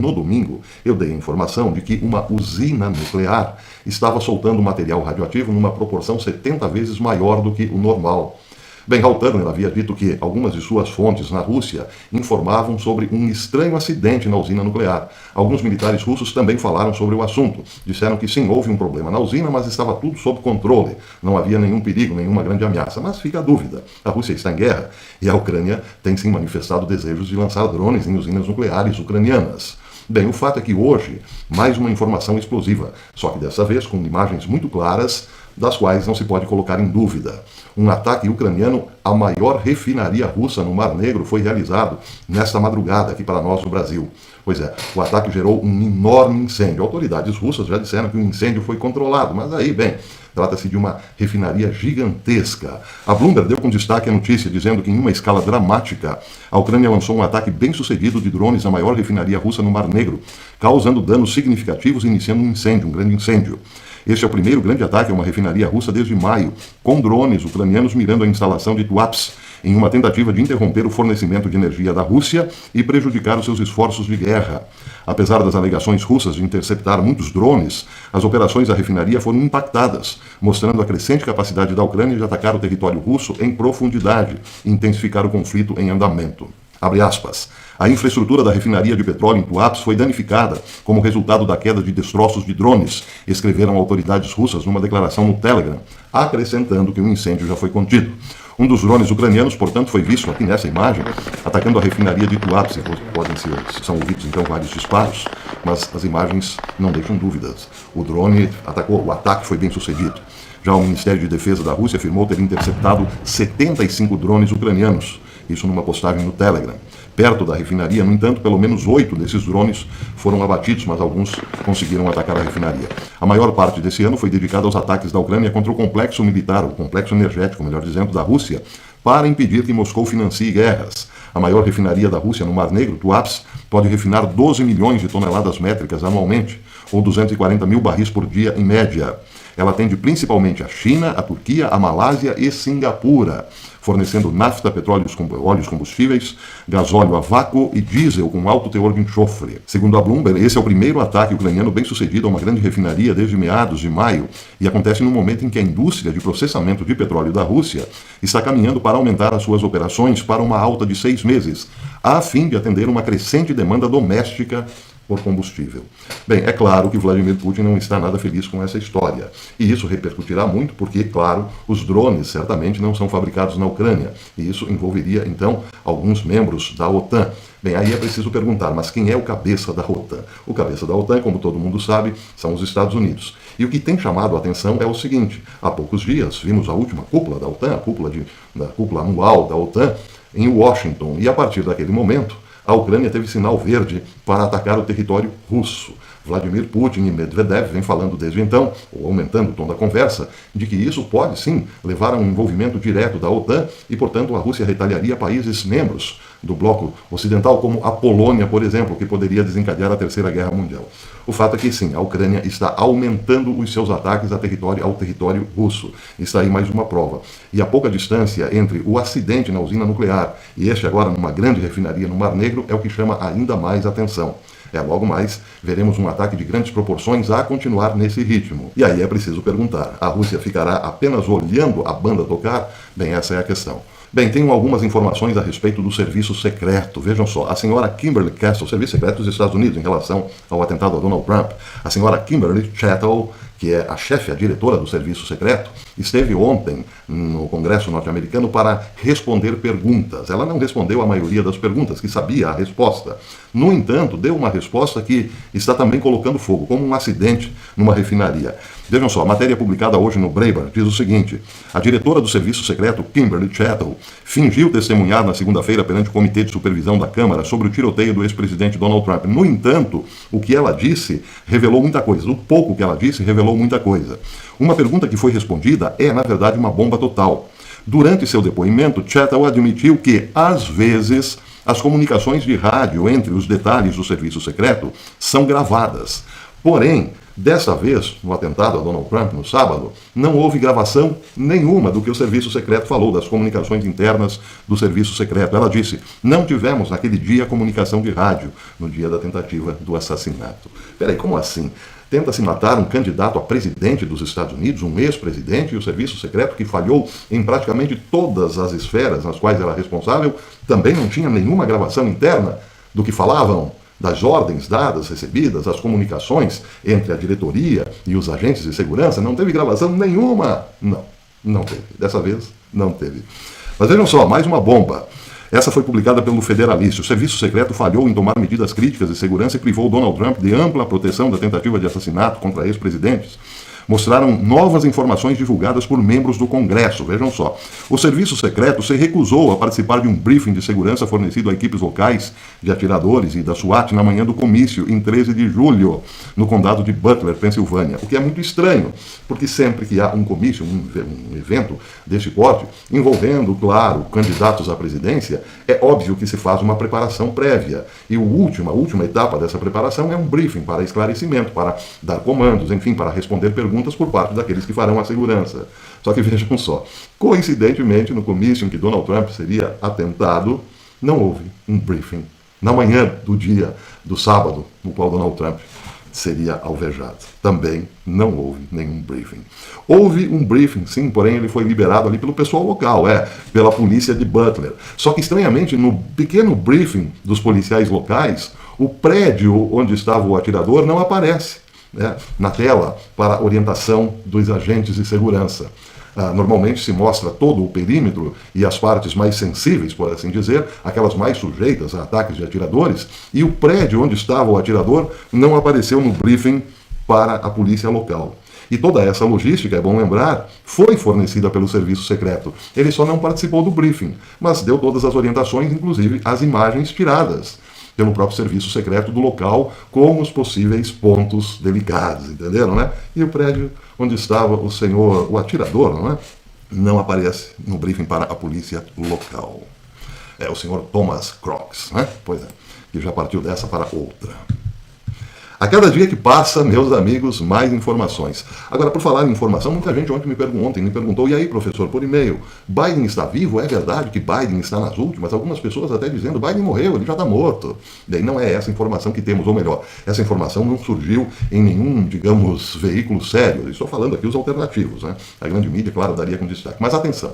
No domingo, eu dei a informação de que uma usina nuclear estava soltando material radioativo numa proporção 70 vezes maior do que o normal. Bem, Hal Turner havia dito que algumas de suas fontes na Rússia informavam sobre um estranho acidente na usina nuclear. Alguns militares russos também falaram sobre o assunto. Disseram que sim, houve um problema na usina, mas estava tudo sob controle. Não havia nenhum perigo, nenhuma grande ameaça. Mas fica a dúvida. A Rússia está em guerra e a Ucrânia tem sim manifestado desejos de lançar drones em usinas nucleares ucranianas. Bem, o fato é que hoje, mais uma informação explosiva, só que dessa vez com imagens muito claras, das quais não se pode colocar em dúvida. Um ataque ucraniano à maior refinaria russa no Mar Negro foi realizado nesta madrugada aqui para nós no Brasil. Pois é, o ataque gerou um enorme incêndio. Autoridades russas já disseram que o incêndio foi controlado, mas aí, bem, trata-se de uma refinaria gigantesca. A Bloomberg deu com destaque a notícia dizendo que em uma escala dramática, a Ucrânia lançou um ataque bem sucedido de drones à maior refinaria russa no Mar Negro, causando danos significativos e iniciando um incêndio, um grande incêndio. Este é o primeiro grande ataque a uma refinaria russa desde maio, com drones ucranianos mirando a instalação de Tuapse, em uma tentativa de interromper o fornecimento de energia da Rússia e prejudicar os seus esforços de guerra. Apesar das alegações russas de interceptar muitos drones, as operações da refinaria foram impactadas, mostrando a crescente capacidade da Ucrânia de atacar o território russo em profundidade e intensificar o conflito em andamento. Abre aspas. A infraestrutura da refinaria de petróleo em Tuapse foi danificada como resultado da queda de destroços de drones, escreveram autoridades russas numa declaração no Telegram, acrescentando que o incêndio já foi contido. Um dos drones ucranianos, portanto, foi visto aqui nessa imagem, atacando a refinaria de Tuapse. São ouvidos então vários disparos, mas as imagens não deixam dúvidas. O drone atacou, o ataque foi bem sucedido. Já o Ministério de Defesa da Rússia afirmou ter interceptado 75 drones ucranianos, isso numa postagem no Telegram. Perto da refinaria, no entanto, pelo menos 8 desses drones foram abatidos, mas alguns conseguiram atacar a refinaria. A maior parte desse ano foi dedicada aos ataques da Ucrânia contra o complexo militar, o complexo energético, melhor dizendo, da Rússia, para impedir que Moscou financie guerras. A maior refinaria da Rússia no Mar Negro, Tuapse, pode refinar 12 milhões de toneladas métricas anualmente, ou 240 mil barris por dia em média. Ela atende principalmente a China, a Turquia, a Malásia e Singapura, fornecendo nafta, óleos combustíveis, gasóleo a vácuo e diesel com alto teor de enxofre. Segundo a Bloomberg, esse é o primeiro ataque ucraniano bem sucedido a uma grande refinaria desde meados de maio e acontece no momento em que a indústria de processamento de petróleo da Rússia está caminhando para aumentar as suas operações para uma alta de 6 meses, a fim de atender uma crescente demanda doméstica por combustível. Bem, é claro que Vladimir Putin não está nada feliz com essa história. E isso repercutirá muito porque, claro, os drones certamente não são fabricados na Ucrânia. E isso envolveria, então, alguns membros da OTAN. Bem, aí é preciso perguntar, mas quem é o cabeça da OTAN? O cabeça da OTAN, como todo mundo sabe, são os Estados Unidos. E o que tem chamado a atenção é o seguinte: há poucos dias vimos a última cúpula da OTAN, a cúpula anual da OTAN, em Washington. E a partir daquele momento, a Ucrânia teve sinal verde para atacar o território russo. Vladimir Putin e Medvedev vêm falando desde então, ou aumentando o tom da conversa, de que isso pode sim levar a um envolvimento direto da OTAN e, portanto, a Rússia retaliaria países membros do bloco ocidental, como a Polônia, por exemplo, que poderia desencadear a Terceira Guerra Mundial. O fato é que sim, a Ucrânia está aumentando os seus ataques ao território russo. Está aí mais uma prova. E a pouca distância entre o acidente na usina nuclear e este agora numa grande refinaria no Mar Negro é o que chama ainda mais atenção. Logo mais, veremos um ataque de grandes proporções a continuar nesse ritmo. E aí é preciso perguntar, a Rússia ficará apenas olhando a banda tocar? Bem, essa é a questão. Bem, tenho algumas informações a respeito do serviço secreto. Vejam só, a senhora Kimberly Castle, serviço secreto dos Estados Unidos em relação ao atentado a Donald Trump, a senhora Kimberly Chattel, que é a chefe, a diretora do serviço secreto, esteve ontem no Congresso norte-americano para responder perguntas. Ela não respondeu a maioria das perguntas, que sabia a resposta. No entanto, deu uma resposta que está também colocando fogo, como um acidente numa refinaria. Vejam só, a matéria publicada hoje no Breitbart diz o seguinte: a diretora do serviço secreto, Kimberly Chattel, fingiu testemunhar na segunda-feira perante o Comitê de Supervisão da Câmara sobre o tiroteio do ex-presidente Donald Trump. No entanto, o que ela disse revelou muita coisa. O pouco que ela disse revelou muita coisa. Uma pergunta que foi respondida é, na verdade, uma bomba total. Durante seu depoimento, Chattel admitiu que, às vezes, as comunicações de rádio entre os detalhes do serviço secreto são gravadas. Porém, Dessa vez, no atentado a Donald Trump no sábado, não houve gravação nenhuma do que o serviço secreto falou, das comunicações internas do serviço secreto. Ela disse, não tivemos naquele dia comunicação de rádio, no dia da tentativa do assassinato. Peraí, como assim? Tenta-se matar um candidato a presidente dos Estados Unidos, um ex-presidente, e o serviço secreto, que falhou em praticamente todas as esferas nas quais era responsável, também não tinha nenhuma gravação interna do que falavam, das ordens dadas, recebidas, as comunicações entre a diretoria e os agentes de segurança. Não teve gravação nenhuma. Não teve. Dessa vez, não teve. Mas vejam só, mais uma bomba. Essa foi publicada pelo Federalista. O serviço secreto falhou em tomar medidas críticas de segurança e privou Donald Trump de ampla proteção da tentativa de assassinato contra ex-presidentes. Mostraram novas informações divulgadas por membros do Congresso. Vejam só. O serviço secreto se recusou a participar de um briefing de segurança fornecido a equipes locais de atiradores e da SWAT na manhã do comício, em 13 de julho, no condado de Butler, Pensilvânia. O que é muito estranho, porque sempre que há um comício, um evento deste porte, envolvendo, claro, candidatos à presidência, é óbvio que se faz uma preparação prévia. E a última etapa dessa preparação é um briefing para esclarecimento, para dar comandos, enfim, para responder perguntas por parte daqueles que farão a segurança. Só que vejam só, coincidentemente, no comício em que Donald Trump seria atentado, não houve um briefing. Na manhã do dia do sábado, no qual Donald Trump seria alvejado, também não houve nenhum briefing. Houve um briefing, sim, porém ele foi liberado ali pelo pessoal local, pela polícia de Butler. Só que, estranhamente, no pequeno briefing dos policiais locais, o prédio onde estava o atirador não aparece na tela para orientação dos agentes de segurança. Normalmente se mostra todo o perímetro e as partes mais sensíveis, por assim dizer, aquelas mais sujeitas a ataques de atiradores, e o prédio onde estava o atirador não apareceu no briefing para a polícia local. E toda essa logística, é bom lembrar, foi fornecida pelo serviço secreto. Ele só não participou do briefing, mas deu todas as orientações, inclusive as imagens tiradas pelo próprio serviço secreto do local, com os possíveis pontos delicados, entenderam, né? E o prédio onde estava o atirador, não aparece no briefing para a polícia local. É o senhor Thomas Crocs, Pois é, que já partiu dessa para outra. A cada dia que passa, meus amigos, mais informações. Agora, por falar em informação, muita gente ontem me perguntou, e aí, professor, por e-mail, Biden está vivo? É verdade que Biden está nas últimas? Algumas pessoas até dizendo, Biden morreu, ele já está morto. Daí não é essa informação que temos, ou melhor, essa informação não surgiu em nenhum, digamos, veículo sério. Estou falando aqui os alternativos, A grande mídia, claro, daria com destaque. Mas atenção,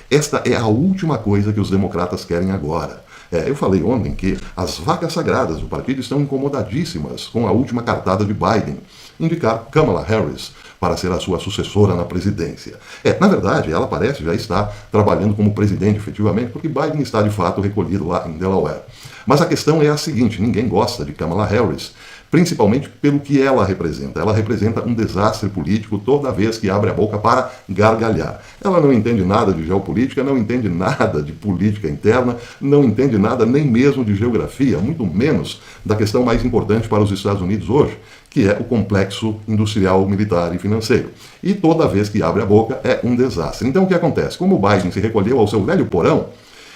esta é a última coisa que os democratas querem agora. Eu falei ontem que as vacas sagradas do partido estão incomodadíssimas com a última cartada de Biden, indicar Kamala Harris para ser a sua sucessora na presidência. Na verdade, ela parece já estar trabalhando como presidente efetivamente, porque Biden está de fato recolhido lá em Delaware. Mas a questão é a seguinte, ninguém gosta de Kamala Harris, principalmente pelo que ela representa. Ela representa um desastre político toda vez que abre a boca para gargalhar. Ela não entende nada de geopolítica, não entende nada de política interna, não entende nada nem mesmo de geografia, muito menos da questão mais importante para os Estados Unidos hoje, que é o complexo industrial, militar e financeiro. E toda vez que abre a boca é um desastre. Então o que acontece? Como o Biden se recolheu ao seu velho porão,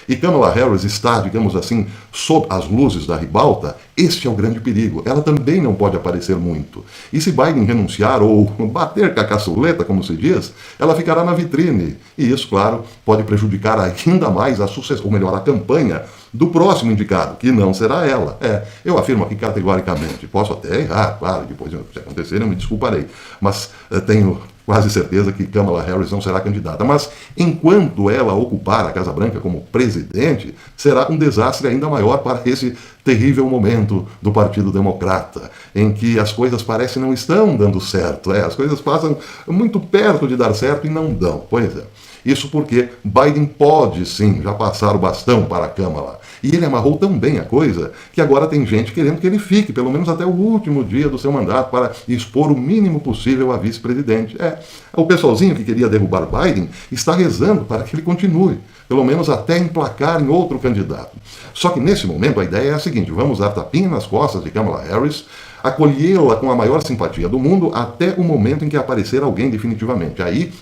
e Kamala Harris está, digamos assim, sob as luzes da ribalta, este é o grande perigo. Ela também não pode aparecer muito. E se Biden renunciar ou bater com a caçuleta, como se diz, ela ficará na vitrine. E isso, claro, pode prejudicar ainda mais a sucessão, ou melhor, a campanha do próximo indicado, que não será ela. Eu afirmo aqui categoricamente, posso até errar, claro, depois se acontecer eu me desculparei, mas tenho quase certeza que Kamala Harris não será candidata. Mas enquanto ela ocupar a Casa Branca como presidente, será um desastre ainda maior para esse terrível momento do Partido Democrata, em que as coisas parecem não estão dando certo. As coisas passam muito perto de dar certo e não dão. Pois é. Isso porque Biden pode, sim, já passar o bastão para a Kamala. E ele amarrou tão bem a coisa que agora tem gente querendo que ele fique, pelo menos até o último dia do seu mandato, para expor o mínimo possível a vice-presidente. O pessoalzinho que queria derrubar Biden está rezando para que ele continue, pelo menos até emplacar em outro candidato. Só que nesse momento a ideia é a seguinte, vamos dar tapinha nas costas de Kamala Harris, acolhê-la com a maior simpatia do mundo até o momento em que aparecer alguém definitivamente. Aí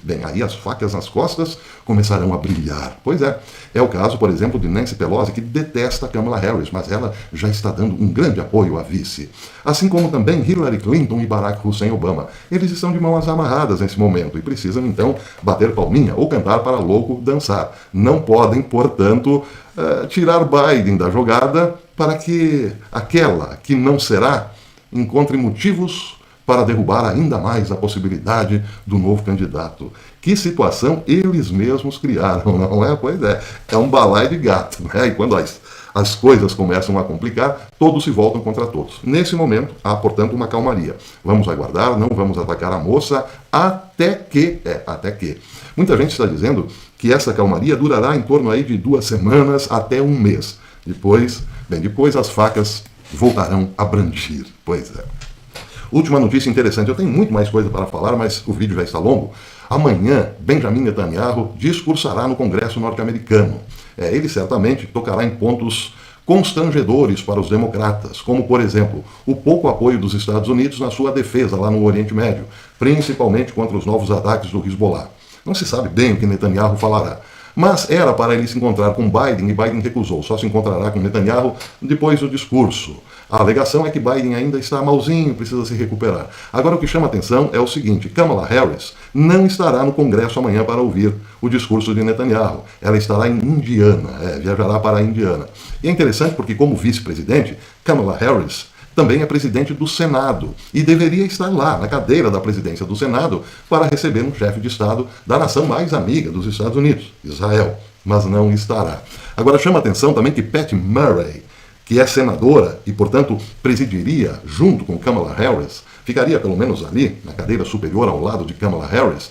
as facas nas costas começarão a brilhar. Pois é o caso, por exemplo, de Nancy Pelosi, que detesta Kamala Harris, mas ela já está dando um grande apoio à vice. Assim como também Hillary Clinton e Barack Hussein Obama. Eles estão de mãos amarradas nesse momento e precisam então bater palminha ou cantar para louco dançar. Não podem, portanto, tirar Biden da jogada para que aquela que não será encontre motivos para derrubar ainda mais a possibilidade do novo candidato. Que situação eles mesmos criaram, não é? Pois é, é um balaio de gato, né? E quando as coisas começam a complicar, todos se voltam contra todos. Nesse momento, há, portanto, uma calmaria. Vamos aguardar, não vamos atacar a moça, até que. Muita gente está dizendo que essa calmaria durará em torno aí de 2 semanas até 1 mês. Depois as facas voltarão a brandir. Pois é. Última notícia interessante, eu tenho muito mais coisa para falar, mas o vídeo já está longo. Amanhã, Benjamin Netanyahu discursará no Congresso norte-americano. Ele certamente tocará em pontos constrangedores para os democratas, como, por exemplo, o pouco apoio dos Estados Unidos na sua defesa lá no Oriente Médio, principalmente contra os novos ataques do Hezbollah. Não se sabe bem o que Netanyahu falará. Mas era para ele se encontrar com Biden e Biden recusou. Só se encontrará com Netanyahu depois do discurso. A alegação é que Biden ainda está malzinho, precisa se recuperar. Agora o que chama atenção é o seguinte, Kamala Harris não estará no Congresso amanhã para ouvir o discurso de Netanyahu. Ela estará em Indiana, viajará para a Indiana. E é interessante porque como vice-presidente, Kamala Harris também é presidente do Senado e deveria estar lá, na cadeira da presidência do Senado, para receber um chefe de Estado da nação mais amiga dos Estados Unidos, Israel, mas não estará. Agora chama atenção também que Pat Murray, que é senadora e, portanto, presidiria junto com Kamala Harris, ficaria pelo menos ali, na cadeira superior ao lado de Kamala Harris,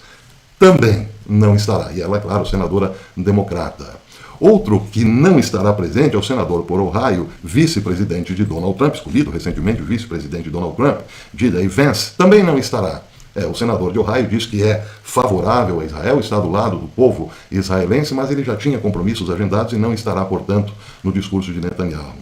também não estará. E ela, é claro, senadora democrata. Outro que não estará presente é o senador por Ohio, vice-presidente de Donald Trump, escolhido recentemente vice-presidente de Donald Trump, J.D. Vance, também não estará. O senador de Ohio diz que é favorável a Israel, está do lado do povo israelense, mas ele já tinha compromissos agendados e não estará, portanto, no discurso de Netanyahu.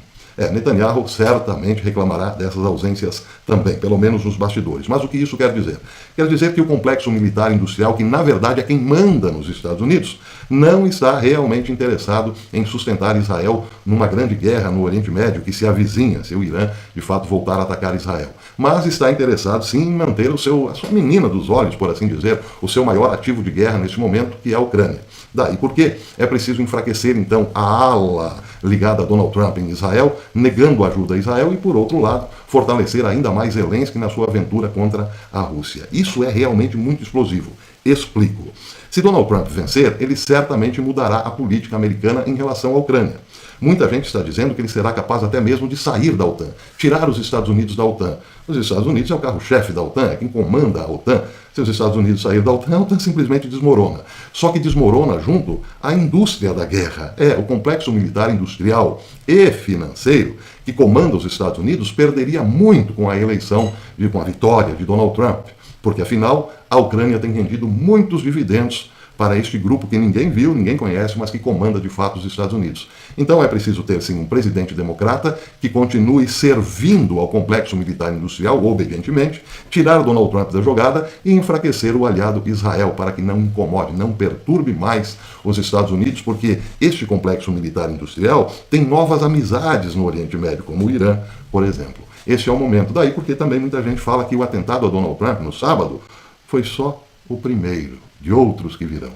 Netanyahu certamente reclamará dessas ausências também, pelo menos nos bastidores. Mas o que isso quer dizer? Quer dizer que o complexo militar industrial, que na verdade é quem manda nos Estados Unidos, não está realmente interessado em sustentar Israel numa grande guerra no Oriente Médio que se avizinha se o Irã de fato voltar a atacar Israel. Mas está interessado sim em manter a sua menina dos olhos, por assim dizer, o seu maior ativo de guerra neste momento, que é a Ucrânia. Daí porque é preciso enfraquecer então a ala ligada a Donald Trump em Israel, negando ajuda a Israel e, por outro lado, fortalecer ainda mais Zelensky na sua aventura contra a Rússia. Isso é realmente muito explosivo. Explico. Se Donald Trump vencer, ele certamente mudará a política americana em relação à Ucrânia. Muita gente está dizendo que ele será capaz até mesmo de sair da OTAN, tirar os Estados Unidos da OTAN. Os Estados Unidos é o carro-chefe da OTAN, é quem comanda a OTAN. Se os Estados Unidos saírem da OTAN, a OTAN simplesmente desmorona. Só que desmorona junto a indústria da guerra. O complexo militar industrial e financeiro que comanda os Estados Unidos perderia muito com a eleição, com a vitória de Donald Trump. Porque, afinal, a Ucrânia tem rendido muitos dividendos para este grupo que ninguém viu, ninguém conhece, mas que comanda de fato os Estados Unidos. Então é preciso ter sim um presidente democrata que continue servindo ao complexo militar industrial, obedientemente, tirar Donald Trump da jogada e enfraquecer o aliado Israel para que não incomode, não perturbe mais os Estados Unidos, porque este complexo militar industrial tem novas amizades no Oriente Médio, como o Irã, por exemplo. Este é o momento. Daí porque também muita gente fala que o atentado a Donald Trump no sábado foi só o primeiro de outros que virão.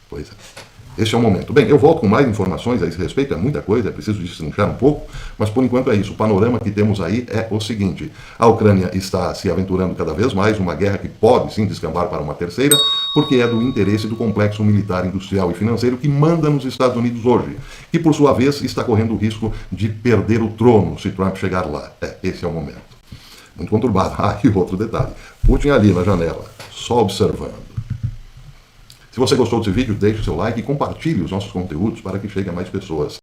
Pois é. Este é o momento. Bem, eu volto com mais informações a esse respeito, é muita coisa, é preciso destrinchar um pouco, mas por enquanto é isso. O panorama que temos aí é o seguinte: a Ucrânia está se aventurando cada vez mais numa guerra que pode sim descambar para uma terceira, porque é do interesse do complexo militar, industrial e financeiro que manda nos Estados Unidos hoje, que por sua vez está correndo o risco de perder o trono se Trump chegar lá. Esse é o momento. Muito conturbado. E outro detalhe: Putin ali na janela, só observando. Se você gostou desse vídeo, deixe o seu like e compartilhe os nossos conteúdos para que chegue a mais pessoas.